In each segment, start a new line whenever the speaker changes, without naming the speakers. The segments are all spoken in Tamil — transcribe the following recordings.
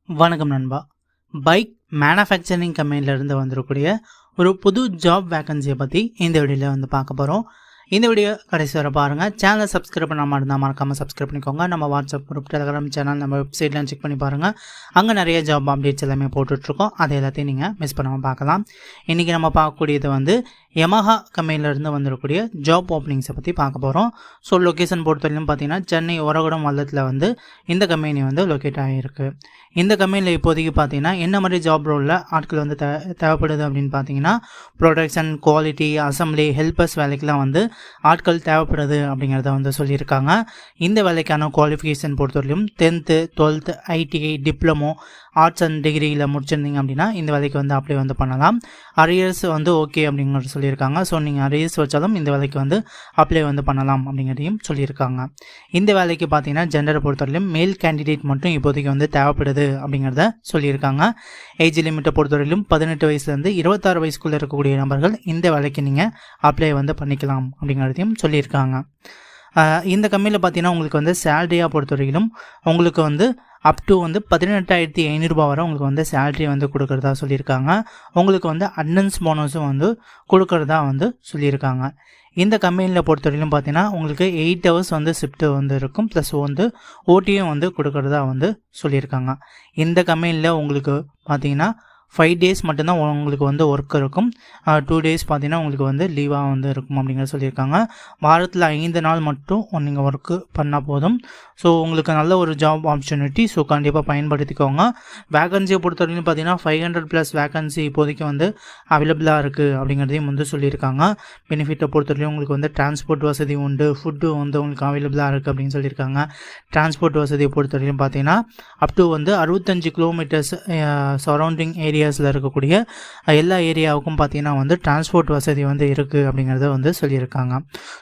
வணக்கம் நண்பா. பைக் மேனுஃபேக்சரிங் கம்பெனிலேருந்து வந்துடக்கூடிய ஒரு புது ஜாப் வேக்கன்சியை பற்றி இந்த வீடியோவில் வந்து பார்க்க போகிறோம். இந்த வீடியோ கடைசி வரை பாருங்கள். சேனலை சப்ஸ்கிரைப் பண்ணாமல் இருந்தால் மறக்காமல் சப்ஸ்கிரைப் பண்ணிக்கோங்க. நம்ம வாட்ஸ்அப் குரூப், டெலிகிராம் சேனல், நம்ம வெப்சைட்லாம் செக் பண்ணி பாருங்கள். அங்கே நிறைய ஜாப் அப்டேட்ஸ் எல்லாமே போட்டுட்ருக்கோம். அது எல்லாத்தையும் நீங்கள் மிஸ் பண்ணாமல் பார்க்கலாம். இன்றைக்கி நம்ம பார்க்கக்கூடியது வந்து யமஹா கம்பெனிலேருந்து வந்துடக்கூடிய ஜாப் ஓப்பனிங்ஸை பற்றி பார்க்க போகிறோம். ஸோ லொக்கேஷன் பொறுத்தவரையிலும் பார்த்தீங்கன்னா சென்னை ஒரகுடம் வல்லத்தில் வந்து இந்த கம்பெனி வந்து லொக்கேட் ஆகிருக்கு. இந்த கம்பெனியில் இப்போதைக்கு பார்த்தீங்கன்னா என்ன மாதிரி ஜாப் ரோலில் ஆட்கள் வந்து தேவைப்படுது அப்படின்னு பார்த்தீங்கன்னா ப்ரொடக்ஷன், குவாலிட்டி, அசம்பிளி, ஹெல்பர்ஸ் வேலைக்கெலாம் வந்து ஆட்கள் தேவைப்படுது அப்படிங்கிறத வந்து சொல்லியிருக்காங்க. இந்த வேலைக்கான குவாலிஃபிகேஷன் பொறுத்தவரையிலும் 10th, 12th, ITI, diploma, arts and டிகிரியில் முடிச்சிருந்தீங்க அப்படின்னா இந்த வேலைக்கு வந்து அப்ளை வந்து பண்ணலாம். அரியர்ஸ் வந்து ஓகே அப்படிங்கிறது சொல்லியிருக்காங்க. ஸோ நீங்கள் அரியர்ஸ் வச்சாலும் இந்த வேலைக்கு வந்து அப்ளை வந்து பண்ணலாம் அப்படிங்கிறதையும் சொல்லியிருக்காங்க. இந்த வேலைக்கு பார்த்தீங்கன்னா ஜெண்டரை பொறுத்தவரையிலும் மேல் கேண்டிடேட் மட்டும் இப்போதைக்கு வந்து தேவைப்படுது அப்படிங்கிறத சொல்லியிருக்காங்க. ஏஜ் லிமிட்டை பொறுத்தவரையிலும் 18 வயசுலேருந்து 26 வயசுக்குள்ளே இருக்கக்கூடிய நபர்கள் இந்த வேலைக்கு நீங்கள் அப்ளை வந்து பண்ணிக்கலாம் அப்படிங்கிறதையும் சொல்லியிருக்காங்க. இந்த கம்பெனியில் பார்த்தீங்கன்னா உங்களுக்கு வந்து சேலரியாக பொறுத்தவரையிலும் உங்களுக்கு வந்து அப் டு வந்து 18,500 வரை உங்களுக்கு வந்து சேலரி வந்து கொடுக்குறதா சொல்லியிருக்காங்க. உங்களுக்கு வந்து அட்டெண்டன்ஸ் போனஸும் வந்து கொடுக்குறதா வந்து சொல்லியிருக்காங்க. இந்த கம்பெனியில் பொறுத்தவரையிலும் பார்த்தீங்கன்னா உங்களுக்கு 8 hours வந்து ஷிஃப்ட்டு வந்து இருக்கும், ப்ளஸ் வந்து ஓட்டியும் வந்து கொடுக்குறதா வந்து சொல்லியிருக்காங்க. இந்த கம்பெனியில் உங்களுக்கு பார்த்தீங்கன்னா 5 days மட்டும்தான் உங்களுக்கு வந்து ஒர்க் இருக்கும். 2 days பார்த்தீங்கன்னா உங்களுக்கு வந்து லீவாக வந்து இருக்கும் அப்படிங்கிறத சொல்லியிருக்காங்க. வாரத்தில் 5 நாள் மட்டும் நீங்கள் ஒர்க்கு பண்ணால் போதும். ஸோ உங்களுக்கு நல்ல ஒரு ஜாப் ஆப்பர்ச்சுனிட்டி. ஸோ கண்டிப்பாக பயன்படுத்திக்கோங்க. வேக்கன்சியை பொறுத்தவரைக்கும் பார்த்தீங்கன்னா 500+ வேக்கன்சி இப்போதைக்கு வந்து அவைலபிளாக இருக்குது அப்படிங்கிறதையும் வந்து சொல்லியிருக்காங்க. பெனிஃபிட்டை பொறுத்தவரைக்கும் உங்களுக்கு வந்து டிரான்ஸ்போர்ட் வசதி உண்டு, ஃபுட்டு வந்து உங்களுக்கு அவைலபிளாக இருக்குது அப்படின்னு சொல்லியிருக்காங்க. டிரான்ஸ்போர்ட் வசதியை பொறுத்தவரைக்கும் பார்த்தீங்கன்னா அப் டு வந்து 65 கிலோமீட்டர்ஸ் சரௌண்டிங் ஏரியாஸில் இருக்கக்கூடிய எல்லா ஏரியாவுக்கும் பார்த்தீங்கன்னா வந்து டிரான்ஸ்போர்ட் வசதி வந்து இருக்குது அப்படிங்கிறத வந்து சொல்லியிருக்காங்க.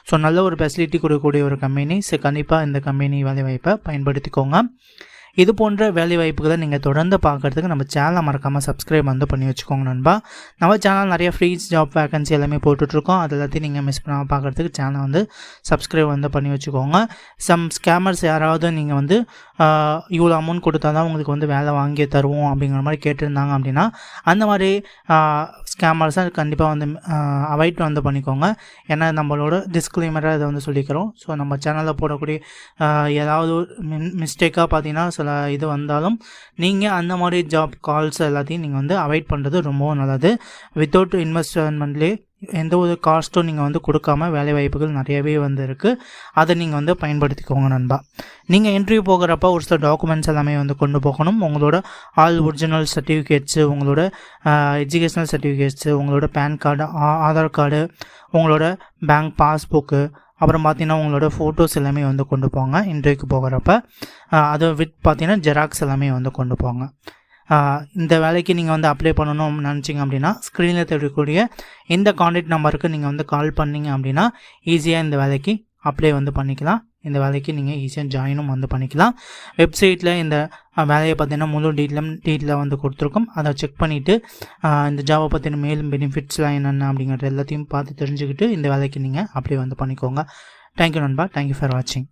ஸோ நல்ல ஒரு ஃபெசிலிட்டி கொடுக்கக்கூடிய ஒரு கம்பெனி. ஸோ கண்டிப்பாக இந்த கம்பெனி வேலைவாய்ப்பை பயன்படுத்திக்கோங்க. இது போன்ற வேலை வாய்ப்புகளை நீங்கள் தொடர்ந்து பார்க்குறதுக்கு நம்ம சேனலை மறக்காமல் சப்ஸ்கிரைப் வந்து பண்ணி வச்சுக்கோங்க நண்பா. நம்ம சேனல் நிறைய ஃப்ரீ ஜாப் வேக்கன்சி எல்லாமே போட்டுட்ருக்கோம். அது எல்லாத்தையும் நீங்கள் மிஸ் பண்ணாமல் பார்க்குறதுக்கு சேனலை வந்து சப்ஸ்கிரைப் வந்து பண்ணி வச்சுக்கோங்க. சம் ஸ்கேமர்ஸ் யாராவது நீங்கள் வந்து இவ்வளோ அமௌண்ட் கொடுத்தா தான் உங்களுக்கு வந்து வேலை வாங்கி தருவோம் அப்படிங்கிற மாதிரி கேட்டிருந்தாங்க அப்படின்னா அந்த மாதிரி ஸ்கேமர்ஸை கண்டிப்பாக வந்து அவாய்ட் வந்து பண்ணிக்கோங்க. ஏன்னா நம்மளோட டிஸ்க்ளைமராக இதை வந்து சொல்லிக்கிறோம். ஸோ நம்ம சேனலில் போடக்கூடிய ஏதாவது மிஸ்டேக்காக பார்த்தீங்கன்னா இது வந்தாலும் நீங்கள் அந்த மாதிரி ஜாப் கால்ஸ் எல்லாத்தையும் நீங்கள் வந்து அவாய்ட் பண்ணுறது ரொம்பவும் நல்லது. வித்தவுட் இன்வெஸ்ட்மெண்ட்லேயே எந்த ஒரு காஸ்ட்டும் நீங்கள் வந்து கொடுக்காம வேலை வாய்ப்புகள் நிறையவே வந்து இருக்குது. அதை நீங்கள் வந்து பயன்படுத்திக்கோங்க நண்பா. நீங்கள் இன்டர்வியூ போகிறப்ப ஒரு சில டாக்குமெண்ட்ஸ் எல்லாமே வந்து கொண்டு போகணும். உங்களோட ஆல் ஒரிஜினல் சர்டிஃபிகேட்ஸு, உங்களோட எஜுகேஷ்னல் சர்டிஃபிகேட்ஸு, உங்களோட பேன் கார்டு, ஆதார் கார்டு, உங்களோட பேங்க் பாஸ்புக்கு, அப்புறம் பார்த்தீங்கன்னா உங்களோட ஃபோட்டோஸ் எல்லாமே வந்து கொண்டு போங்க இன்டர்வியூக்கு போகிறப்ப. அதை பார்த்தீங்கன்னா ஜெராக்ஸ் எல்லாமே வந்து கொண்டு போங்க. இந்த வேலைக்கு நீங்கள் வந்து அப்ளை பண்ணணும்னு நினச்சிங்க அப்படின்னா ஸ்க்ரீனில் தெரியக்கூடிய இந்த கான்டாக்ட் நம்பருக்கு நீங்கள் வந்து கால் பண்ணிங்க அப்படின்னா ஈஸியாக இந்த வேலைக்கு அப்ளை வந்து பண்ணிக்கலாம். இந்த வேலைக்கு நீங்கள் ஈஸியாக ஜாயினும் வந்து பண்ணிக்கலாம். வெப்சைட்டில் இந்த வேலையை பார்த்தீங்கன்னா முழு டீட்டெயிலாக வந்து கொடுத்துருக்கோம். அதை செக் பண்ணிவிட்டு இந்த ஜாபை பற்றின மேலும் பெனிஃபிட்ஸ்லாம் என்னென்ன அப்படிங்கிறது எல்லாத்தையும் பார்த்து தெரிஞ்சுக்கிட்டு இந்த வேலைக்கு நீங்கள் அப்ளை வந்து பண்ணிக்கோங்க. தேங்க்யூ நண்பா. தேங்க்யூ ஃபார் வாட்சிங்.